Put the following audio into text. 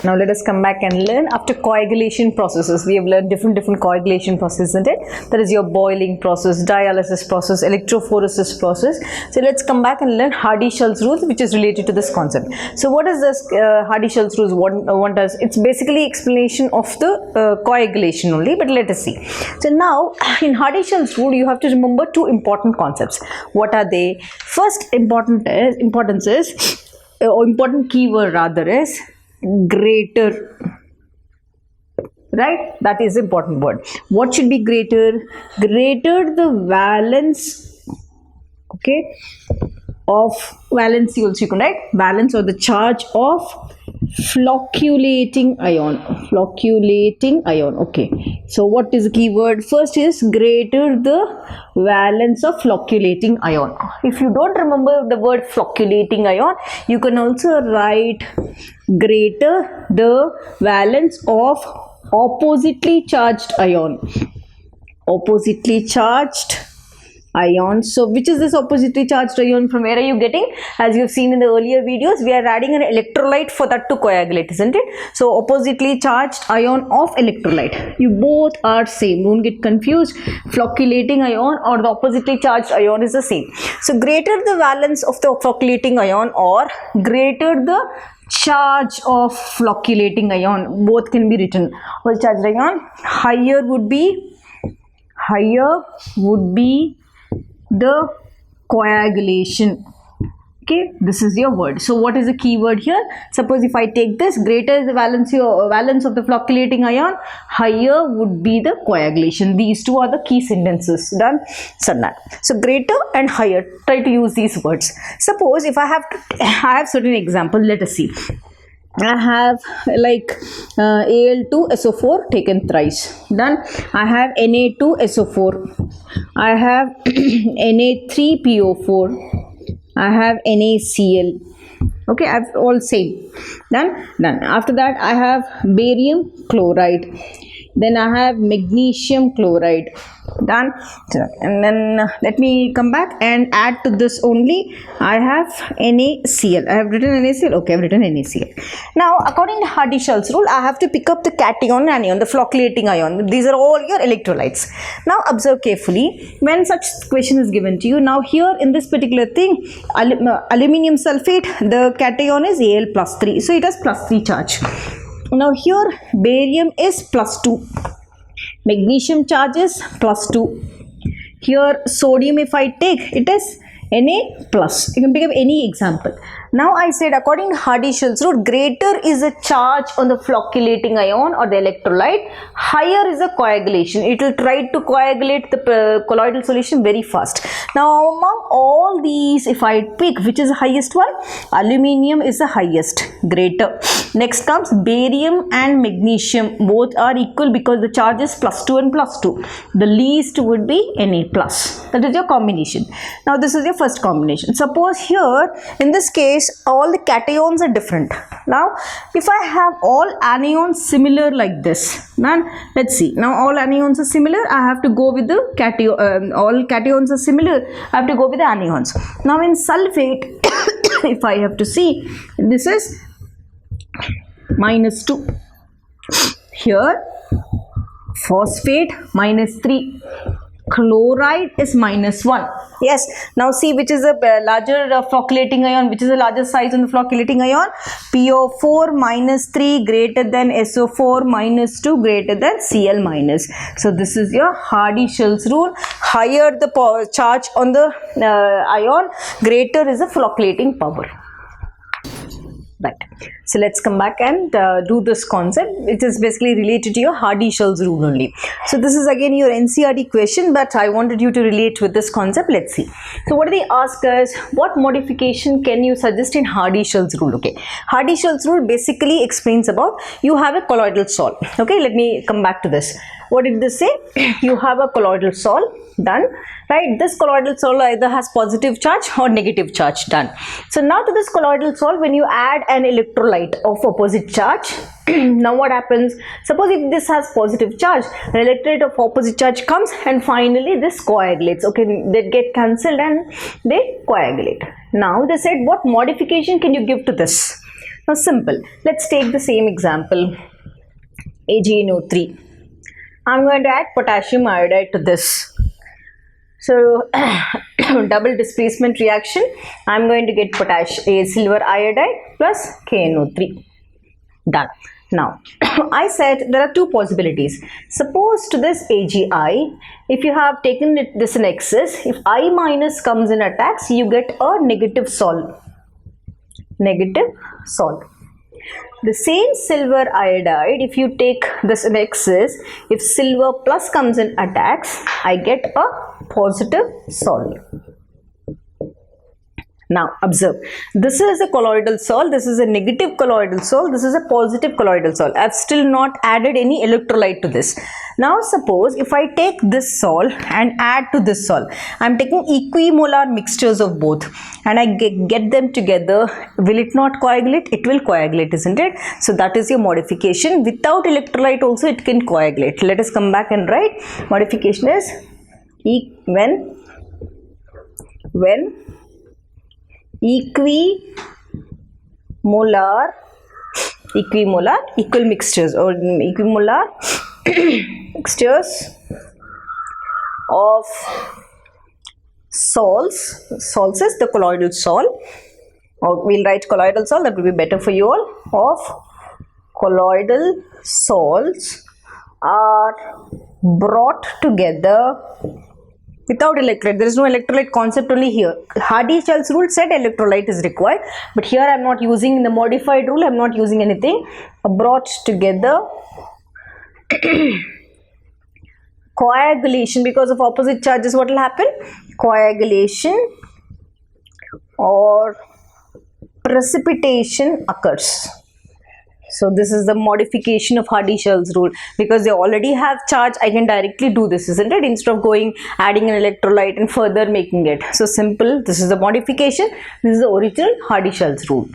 Now let us come back and learn after coagulation processes. We have learned different coagulation processes, isn't it? That is your boiling process, dialysis process, electrophoresis process. So let's come back and learn Hardy-Schulze rules, which is related to this concept. So what is this Hardy-Schulze rules? What does? It's basically explanation of the coagulation only, but let us see. So now in Hardy-Schulze rule, you have to remember two important concepts. What are they? First important keyword rather is greater, right? That is important word. What should be greater? Greater the valence, okay, of valency also you can write, valence or the charge of flocculating ion, okay. So what is the keyword? First is greater the valence of flocculating ion. If you don't remember the word flocculating ion, you can also write greater the valence of oppositely charged ion. So which is this oppositely charged ion? From where are you getting? As you have seen in the earlier videos, we are adding an electrolyte for that to coagulate, isn't it? So oppositely charged ion of electrolyte. You both are same. Don't get confused. Flocculating ion or the oppositely charged ion is the same. So greater the valence of the flocculating ion or greater the charge of flocculating ion, both can be written. What's charged ion? Higher would be the coagulation. Okay, this is your word. So what is the key word here? Suppose if I take this, greater is the valence of the flocculating ion, higher would be the coagulation. These two are the key sentences. Done? So greater and higher, try to use these words. Suppose if I have certain example, let us see. I have like Al2SO4 taken thrice. Done. I have Na2SO4. I have Na3PO4. I have NaCl. Okay, I've all same. Done. After that, I have barium chloride. Then I have magnesium chloride. Done. And then let me come back and add to this only. I have NaCl. I have written NaCl. Okay, I've written NaCl. Now, according to Hardy-Schulze rule, I have to pick up the cation and anion, the flocculating ion. These are all your electrolytes. Now, observe carefully. When such question is given to you, now here in this particular thing, aluminium sulfate, the cation is Al plus 3. So, it has plus 3 charge. Now, here barium is plus 2. Magnesium charge is plus 2. Here sodium, if I take, it is Na plus. You can pick up any example. Now I said according to Hardy-Schulze rule, greater is the charge on the flocculating ion or the electrolyte, higher is the coagulation. It will try to coagulate the colloidal solution very fast. Now among all these, if I pick which is the highest one, aluminium is the highest, greater. Next comes barium and magnesium, both are equal because the charge is plus 2 and plus 2. The least would be Na plus. That is your combination. Now this is your first combination. Suppose here in this case all the cations are different. Now if I have all anions similar like this, then let's see. Now all anions are similar. I have to go with the cation. All cations are similar. I have to go with the anions. Now in sulfate, if I have to see, this is minus 2. Here phosphate minus 3. Chloride is minus 1. Yes. Now see which is a larger flocculating ion, which is the largest size on the flocculating ion. PO4 minus 3 greater than SO4 minus 2 greater than Cl minus. So this is your Hardy-Schulze rule. Higher the charge on the ion, greater is the flocculating power. Right. So let's come back and do this concept. It is basically related to your Hardy-Schulze rule only. So this is again your NCERT question, but I wanted you to relate with this concept. Let's see. So what do they ask us? What modification can you suggest in Hardy-Schulze rule? Okay. Hardy-Schulze rule basically explains about you have a colloidal salt. Okay. Let me come back to this. What did this say? You have a colloidal salt. Done. Right. This colloidal salt either has positive charge or negative charge. Done. So now to this colloidal salt, when you add an electrolyte of opposite charge, now what happens? Suppose if this has positive charge, the electrolyte of opposite charge comes and finally this coagulates. Okay, they get cancelled and they coagulate. Now they said what modification can you give to this? Now simple. Let's take the same example, AgNO3. I'm going to add potassium iodide to this. So double displacement reaction, I'm going to get silver iodide plus KNO3. Done. Now I said there are two possibilities. Suppose to this AgI, if you have taken this in excess, if I minus comes in attacks, you get a negative sol. Negative sol. The same silver iodide, if you take this in excess, if silver plus comes in attacks, I get a positive sol. Now observe, this is a colloidal sol, this is a negative colloidal sol, this is a positive colloidal sol. I have still not added any electrolyte to this. Now suppose if I take this sol and add to this sol, I am taking equimolar mixtures of both and I get them together, will it not coagulate? It will coagulate, isn't it? So that is your modification. Without electrolyte also it can coagulate. Let us come back and write. Modification is when equal mixtures or equimolar mixtures of sols is the colloidal sol, or we'll write colloidal sol, that will be better for you all, of colloidal sols are brought together without electrolyte. There is no electrolyte concept only here. Schulze rule said electrolyte is required, but here I am not using the modified rule, I am not using anything. Brought together coagulation, because of opposite charges, what will happen? Coagulation or precipitation occurs. So this is the modification of Schulze rule. Because they already have charge, I can directly do this, isn't it? Instead of adding an electrolyte and further making it. So simple, this is the modification, this is the original Schulze rule.